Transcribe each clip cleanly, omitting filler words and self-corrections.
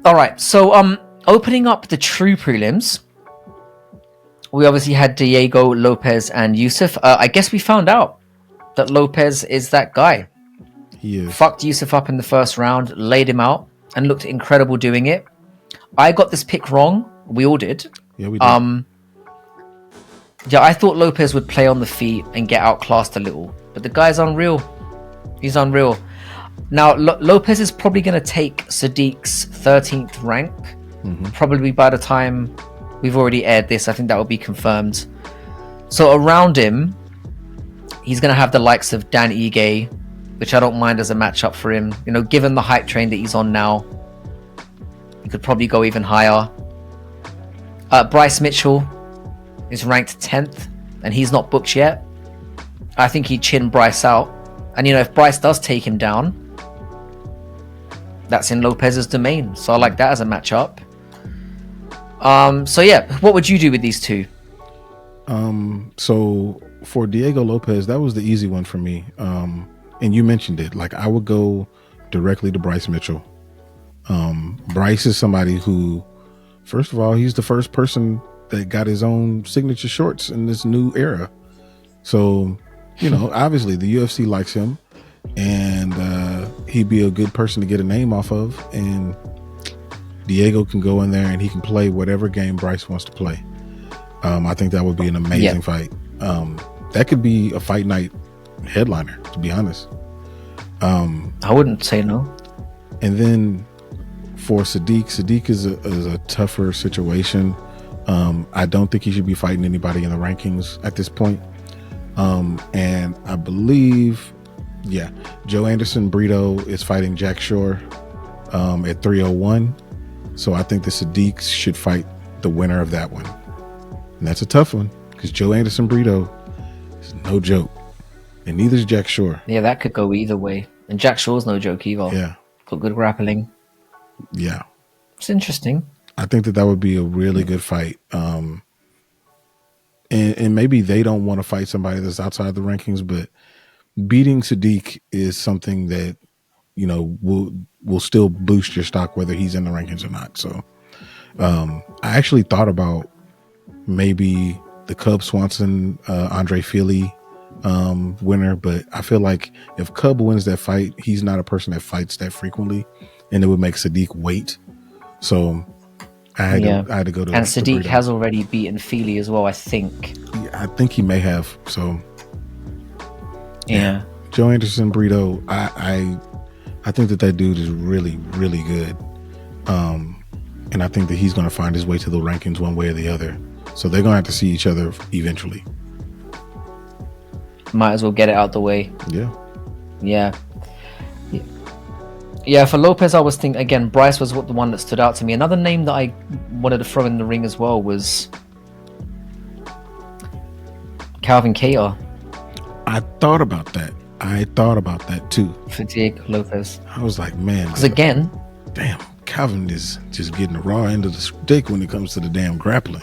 All right, so opening up the true prelims, we obviously had Diego, Lopez, and Yusuf. I guess we found out that Lopez is that guy. He is. Fucked Yusuf up in the first round, laid him out, and looked incredible doing it. I got this pick wrong. We all did. Yeah, we did. Yeah, I thought Lopez would play on the feet and get outclassed a little, but the guy's unreal. He's unreal. Now, Lopez is probably going to take SODIQ's 13th rank. Probably by the time we've already aired this, I think that will be confirmed. So around him, he's going to have the likes of Dan Ige, which I don't mind as a matchup for him. You know, given the hype train that he's on now, he could probably go even higher. Bryce Mitchell is ranked 10th, and he's not booked yet. I think he'd chin Bryce out. And, you know, if Bryce does take him down, that's in Lopez's domain. So I like that as a matchup. So, yeah, what would you do with these two? So for Diego Lopez, that was the easy one for me. And you mentioned it. Like, I would go directly to Bryce Mitchell. Bryce is somebody who, first of all, he's the first person that got his own signature shorts in this new era. So, you know, obviously the UFC likes him, and he'd be a good person to get a name off of. And Diego can go in there and he can play whatever game Bryce wants to play. I think that would be an amazing fight. That could be a fight night headliner, to be honest. I wouldn't say no. And then for SODIQ is a tougher situation. I don't think he should be fighting anybody in the rankings at this point. And I believe, Joe Anderson Brito is fighting Jack Shore at 301. So I think the SODIQ should fight the winner of that one. And that's a tough one because Joe Anderson Brito is no joke. And neither is Jack Shore. Yeah, that could go either way. And Jack Shore's no joke either. Yeah. Got good grappling. Yeah. It's interesting. I think that would be a really good fight. And maybe they don't want to fight somebody that's outside the rankings, but beating SODIQ is something that, you know, will still boost your stock whether he's in the rankings or not. So I actually thought about maybe the Cub Swanson, Andre Fili winner, but I feel like if Cub wins that fight, he's not a person that fights that frequently, and it would make SODIQ wait. So I had to go to. And SODIQ has already beaten Fili as well, I think. Yeah, I think he may have. So yeah. Joe Anderson Brito, I think that dude is really, really good. And I think that he's going to find his way to the rankings one way or the other. So they're going to have to see each other eventually. Might as well get it out the way. Yeah. Yeah, for Lopez, I was thinking, again, Bryce was the one that stood out to me. Another name that I wanted to throw in the ring as well was Calvin Kattar. I thought about that too. For Diego Lopez. I was like, man. Because again, damn, Calvin is just getting the raw end of the stick when it comes to the damn grappling.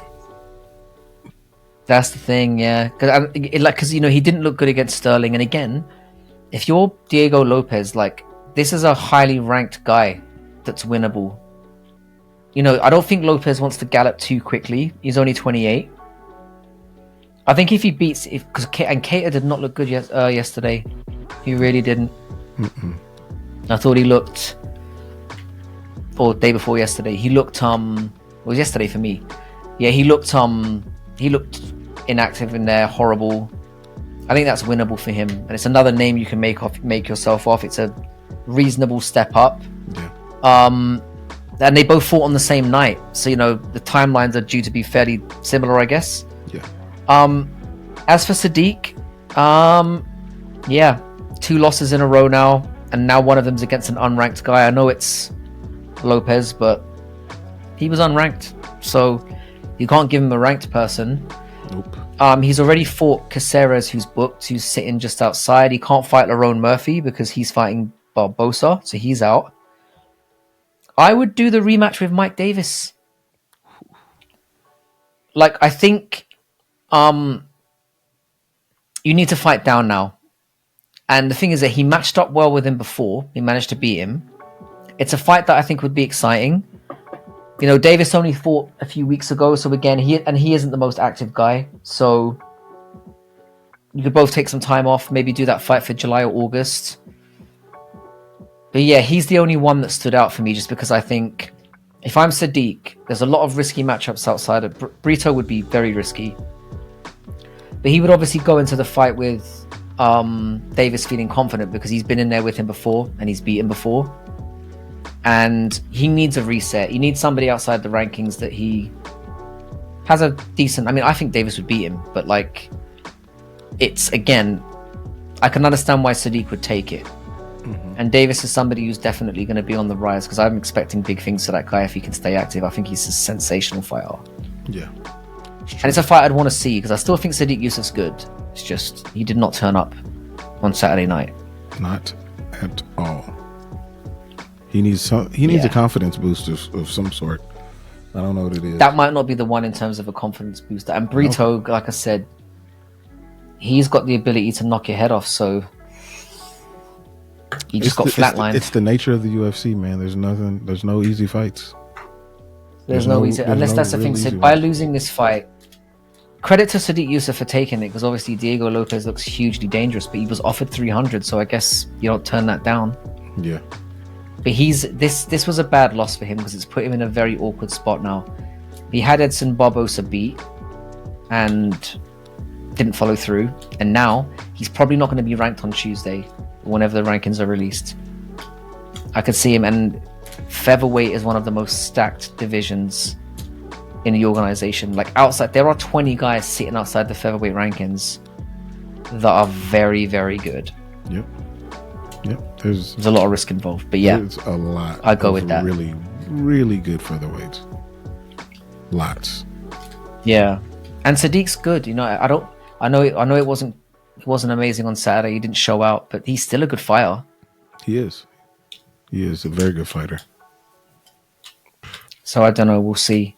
That's the thing, yeah. Because you know, he didn't look good against Sterling. And again, if you're Diego Lopez, like, this is a highly ranked guy that's winnable. You know, I don't think Lopez wants to gallop too quickly. He's only 28. I think if he beats, because Kattar did not look good yesterday. He really didn't. I thought he looked, or day before yesterday, he looked it was yesterday for me. Yeah, he looked inactive in there, horrible. I think that's winnable for him, and it's another name you can make yourself off. It's a reasonable step up. And they both fought on the same night, so you know the timelines are due to be fairly similar, I guess. As for SODIQ, 2 losses in a row now, and now one of them's against an unranked guy. I know it's Lopez, but he was unranked, so you can't give him a ranked person. Nope. He's already fought Caceres, who's booked, who's sitting just outside. He can't fight Lerone Murphy because he's fighting Barbosa, so he's out. I would do the rematch with Mike Davis. like I think you need to fight down now. And the thing is that he matched up well with him before. He managed to beat him. It's a fight that I think would be exciting. You know, Davis only fought a few weeks ago, so again, he isn't the most active guy. So you could both take some time off, maybe do that fight for July or August. But yeah, he's the only one that stood out for me, just because I think if I'm SODIQ, there's a lot of risky matchups outside of Brito would be very risky. But he would obviously go into the fight with Davis feeling confident because he's been in there with him before and he's beaten before. And he needs a reset. He needs somebody outside the rankings that he has a decent... I mean, I think Davis would beat him, but like, it's, again, I can understand why SODIQ would take it. Mm-hmm. And Davis is somebody who's definitely going to be on the rise because I'm expecting big things to that guy if he can stay active. I think he's a sensational fighter. Yeah. And it's a fight I'd want to see because I still think SODIQ Youssef's good. It's just he did not turn up on Saturday night. Not at all. He needs a confidence boost of some sort. I don't know what it is. That might not be the one in terms of a confidence booster. And Brito, like I said, he's got the ability to knock your head off. So he just got flatlined. It's the nature of the UFC, man. There's no easy fights. There's no easy, unless that's the thing. Said by losing this fight, credit to SODIQ Youssef for taking it because obviously Diego Lopes looks hugely dangerous, but he was offered 300, so I guess you don't turn that down. Yeah. But this was a bad loss for him because it's put him in a very awkward spot now. He had Edson Barbosa beat and didn't follow through, and now he's probably not going to be ranked on Tuesday whenever the rankings are released. I could see him, and featherweight is one of the most stacked divisions in the organization. Like outside, there are 20 guys sitting outside the featherweight rankings that are very, very good. Yep. There's a lot of risk involved, but yeah, there's a lot. I'd go with that. Really, really good featherweights. Lots. Yeah, and SODIQ's good. You know, I know it wasn't amazing on Saturday. He didn't show out, but he's still a good fighter. He is a very good fighter. So I don't know. We'll see.